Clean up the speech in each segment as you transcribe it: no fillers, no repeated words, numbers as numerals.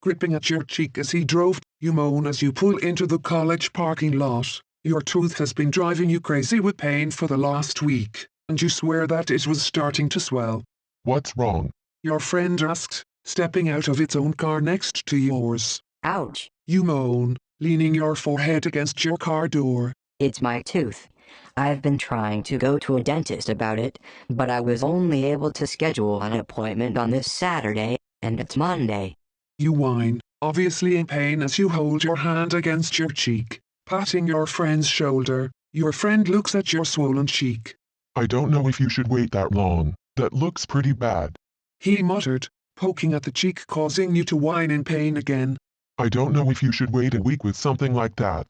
gripping at your cheek as he drove. You moan as you pull into the college parking lot. Your tooth has been driving you crazy with pain for the last week, and you swear that it was starting to swell. What's wrong? Your friend asked, stepping out of its own car next to yours. Ouch. You moan, leaning your forehead against your car door. It's my tooth. I've been trying to go to a dentist about it, but I was only able to schedule an appointment on this Saturday, and it's Monday. You whine, obviously in pain as you hold your hand against your cheek, patting your friend's shoulder. Your friend looks at your swollen cheek. I don't know if you should wait that long. That looks pretty bad. He muttered, poking at the cheek, causing you to whine in pain again. I don't know if you should wait a week with something like that.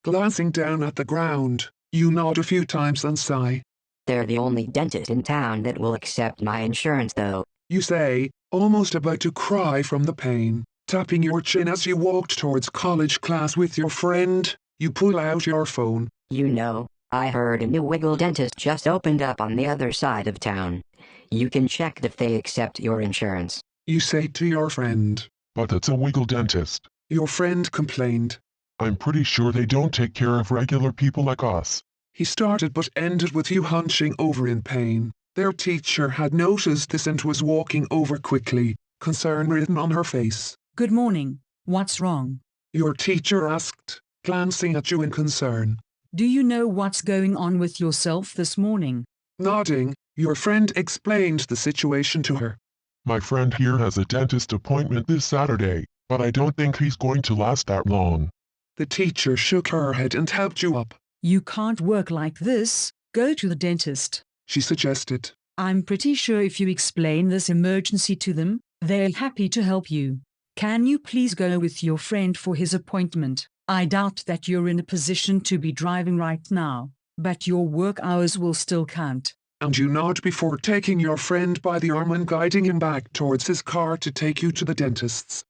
Glancing down at the ground, you nod a few times and sigh. They're the only dentist in town that will accept my insurance though. You say, almost about to cry from the pain, tapping your chin as you walked towards college class with your friend. You pull out your phone. You know, I heard a new wiggle dentist just opened up on the other side of town. You can check if they accept your insurance. You say to your friend. But it's a wiggle dentist. Your friend complained. I'm pretty sure they don't take care of regular people like us. He started but ended with you hunching over in pain. Their teacher had noticed this and was walking over quickly, concern written on her face. Good morning. What's wrong? Your teacher asked, glancing at you in concern. Do you know what's going on with yourself this morning? Nodding, your friend explained the situation to her. My friend here has a dentist appointment this Saturday, but I don't think he's going to last that long. The teacher shook her head and helped you up. You can't work like this. Go to the dentist, she suggested. I'm pretty sure if you explain this emergency to them, they're happy to help you. Can you please go with your friend for his appointment? I doubt that you're in a position to be driving right now, but your work hours will still count. And you nod before taking your friend by the arm and guiding him back towards his car to take you to the dentist's.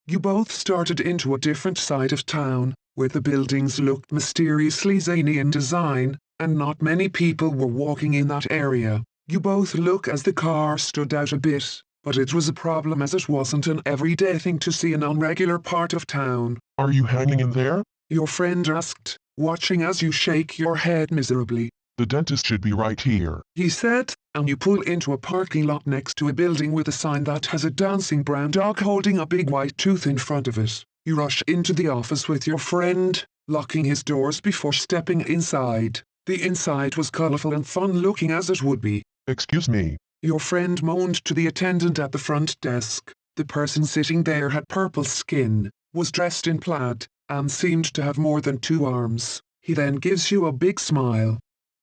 You both started into a different side of town, where the buildings looked mysteriously zany in design, and not many people were walking in that area. You both look as the car stood out a bit, but it was a problem as it wasn't an everyday thing to see in a regular part of town. Are you hanging in there? Your friend asked, watching as you shake your head miserably. The dentist should be right here, he said, and you pull into a parking lot next to a building with a sign that has a dancing brown dog holding a big white tooth in front of it. You rush into the office with your friend, locking his doors before stepping inside. The inside was colourful and fun-looking as it would be. Excuse me. Your friend moaned to the attendant at the front desk. The person sitting there had purple skin, was dressed in plaid, and seemed to have more than 2 arms. He then gives you a big smile.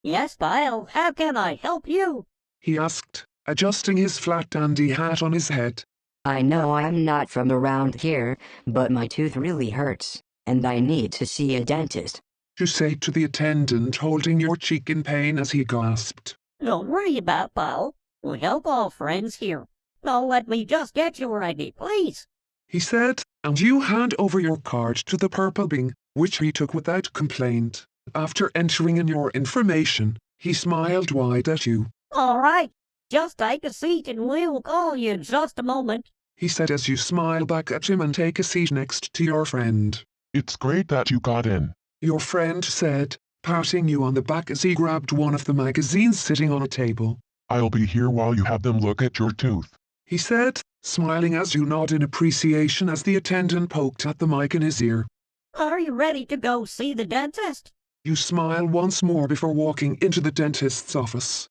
Yes, Kyle, how can I help you? He asked, adjusting his flat dandy hat on his head. I know I'm not from around here, but my tooth really hurts, and I need to see a dentist. You say to the attendant holding your cheek in pain as he gasped. Don't worry about Paul. We help all friends here. Now let me just get you ready, please. He said, and you hand over your card to the purple being, which he took without complaint. After entering in your information, he smiled wide at you. All right, just take a seat and we'll call you in just a moment, he said as you smile back at him and take a seat next to your friend. It's great that you got in, your friend said, patting you on the back as he grabbed one of the magazines sitting on a table. I'll be here while you have them look at your tooth, he said, smiling as you nod in appreciation as the attendant poked at the mic in his ear. Are you ready to go see the dentist? You smile once more before walking into the dentist's office.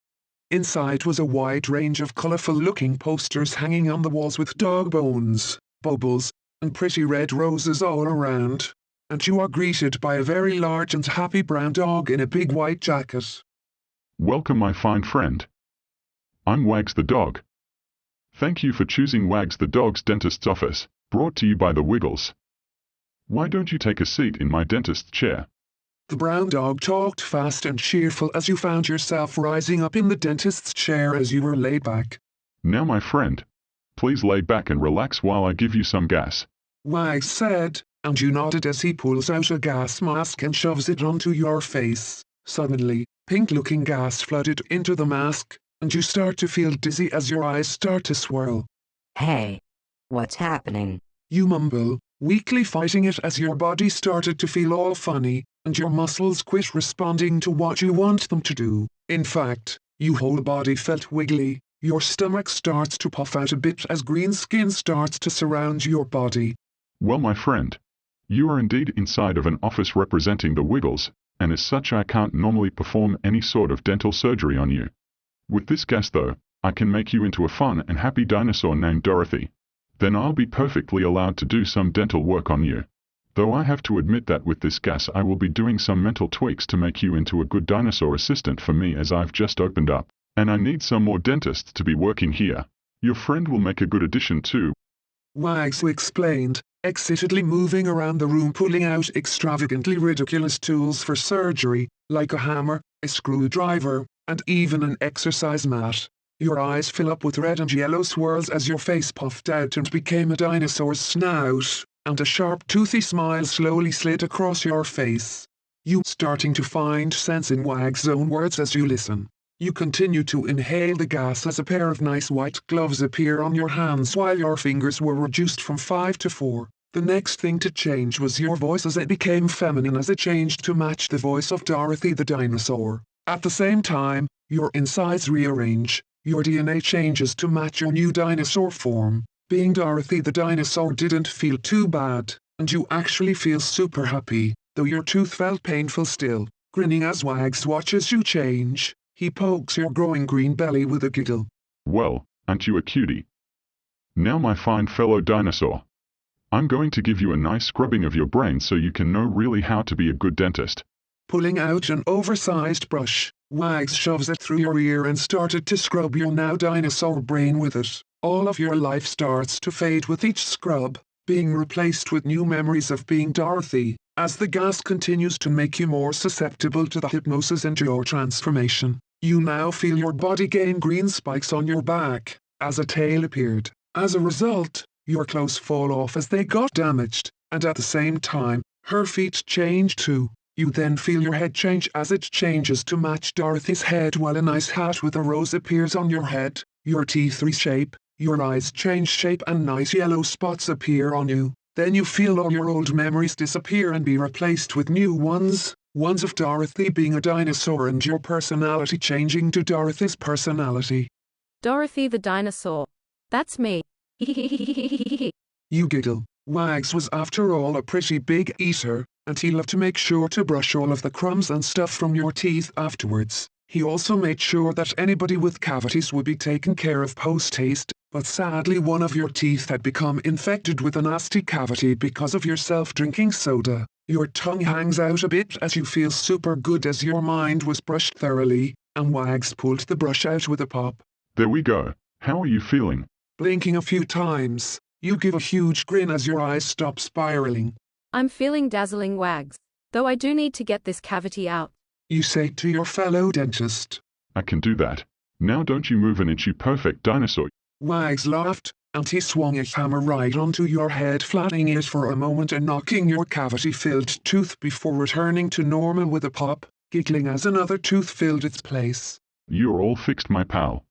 Inside was a wide range of colourful-looking posters hanging on the walls with dog bones, bubbles, and pretty red roses all around. And you are greeted by a very large and happy brown dog in a big white jacket. Welcome, my fine friend. I'm Wags the dog. Thank you for choosing Wags the dog's dentist's office, brought to you by the Wiggles. Why don't you take a seat in my dentist's chair? The brown dog talked fast and cheerful as you found yourself rising up in the dentist's chair as you were laid back. Now, my friend, please lay back and relax while I give you some gas. Wags said, and you nodded as he pulls out a gas mask and shoves it onto your face. Suddenly, pink-looking gas flooded into the mask, and you start to feel dizzy as your eyes start to swirl. Hey, what's happening? You mumble, weakly fighting it as your body started to feel all funny, and your muscles quit responding to what you want them to do. In fact, your whole body felt wiggly. Your stomach starts to puff out a bit as green skin starts to surround your body. Well, my friend, you are indeed inside of an office representing the Wiggles, and as such I can't normally perform any sort of dental surgery on you. With this gas though, I can make you into a fun and happy dinosaur named Dorothy. Then I'll be perfectly allowed to do some dental work on you. Though I have to admit that with this gas I will be doing some mental tweaks to make you into a good dinosaur assistant for me, as I've just opened up, and I need some more dentists to be working here. Your friend will make a good addition too. Wags explained, excitedly moving around the room, pulling out extravagantly ridiculous tools for surgery, like a hammer, a screwdriver, and even an exercise mat. Your eyes fill up with red and yellow swirls as your face puffed out and became a dinosaur's snout, and a sharp toothy smile slowly slid across your face. You starting to find sense in Wag's own words as you listen. You continue to inhale the gas as a pair of nice white gloves appear on your hands while your fingers were reduced from 5 to 4. The next thing to change was your voice as it became feminine as it changed to match the voice of Dorothy the dinosaur. At the same time, your insides rearrange, your DNA changes to match your new dinosaur form. Being Dorothy the dinosaur didn't feel too bad, and you actually feel super happy, though your tooth felt painful still. Grinning as Wags watches you change, he pokes your growing green belly with a giggle. Well, aren't you a cutie? Now my fine fellow dinosaur, I'm going to give you a nice scrubbing of your brain so you can know really how to be a good dentist. Pulling out an oversized brush, Wags shoves it through your ear and started to scrub your now dinosaur brain with it. All of your life starts to fade with each scrub, being replaced with new memories of being Dorothy, as the gas continues to make you more susceptible to the hypnosis and your transformation. You now feel your body gain green spikes on your back, as a tail appeared. As a result, your clothes fall off as they got damaged, and at the same time, her feet change too. You then feel your head change as it changes to match Dorothy's head while a nice hat with a rose appears on your head. Your teeth reshape, your eyes change shape and nice yellow spots appear on you. Then you feel all your old memories disappear and be replaced with new ones. Ones of Dorothy being a dinosaur and your personality changing to Dorothy's personality. Dorothy the dinosaur. That's me. You giggle. Wags was after all a pretty big eater, and he loved to make sure to brush all of the crumbs and stuff from your teeth afterwards. He also made sure that anybody with cavities would be taken care of post-haste, but sadly one of your teeth had become infected with a nasty cavity because of your self-drinking soda. Your tongue hangs out a bit as you feel super good as your mind was brushed thoroughly, and Wags pulled the brush out with a pop. There we go. How are you feeling? Blinking a few times, you give a huge grin as your eyes stop spiraling. I'm feeling dazzling, Wags. Though I do need to get this cavity out. You say to your fellow dentist. I can do that. Now don't you move an inch, you perfect dinosaur. Wags laughed, and he swung a hammer right onto your head, flattening it for a moment and knocking your cavity-filled tooth before returning to normal with a pop, giggling as another tooth filled its place. You're all fixed, my pal.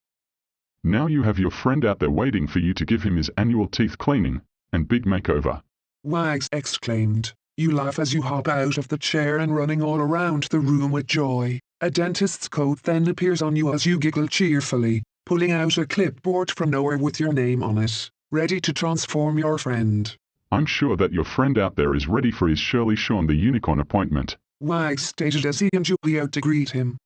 Now you have your friend out there waiting for you to give him his annual teeth cleaning and big makeover. Wags exclaimed. You laugh as you hop out of the chair and running all around the room with joy. A dentist's coat then appears on you as you giggle cheerfully, pulling out a clipboard from nowhere with your name on it, ready to transform your friend. I'm sure that your friend out there is ready for his Shirley Shawn the Unicorn appointment. Wags stated as he and you out to greet him.